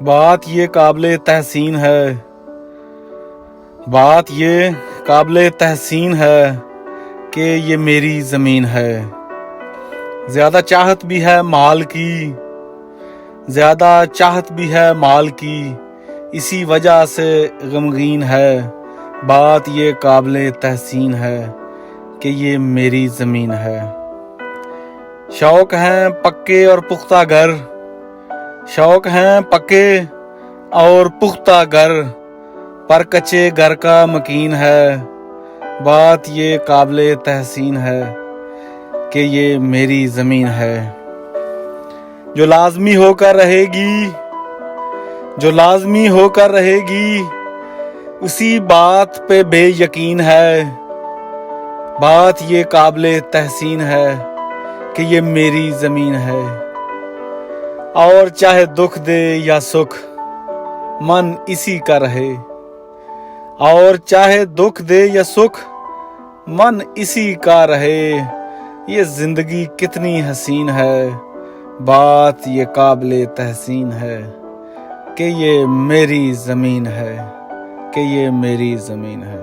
بات یہ قابل تحسین ہے، بات یہ قابل تحسین ہے کہ یہ میری زمین ہے۔ زیادہ چاہت بھی ہے مال کی، زیادہ چاہت بھی ہے مال کی، اسی وجہ سے غمگین ہے۔ بات یہ قابل تحسین ہے کہ یہ میری زمین ہے۔ شوق ہیں پکے اور پختہ گھر، شوق ہیں پکے اور پختہ گھر، پر کچے گھر کا مکین ہے۔ بات یہ قابل تحسین ہے کہ یہ میری زمین ہے۔ جو لازمی ہو کر رہے گی، جو لازمی ہو کر رہے گی، اسی بات پہ بے یقین ہے۔ بات یہ قابل تحسین ہے کہ یہ میری زمین ہے۔ اور چاہے دکھ دے یا سکھ، من اسی کا رہے۔ اور چاہے دکھ دے یا سکھ، من اسی کا رہے۔ یہ زندگی کتنی حسین ہے، بات یہ قابل تحسین ہے کہ یہ میری زمین ہے، کہ یہ میری زمین ہے۔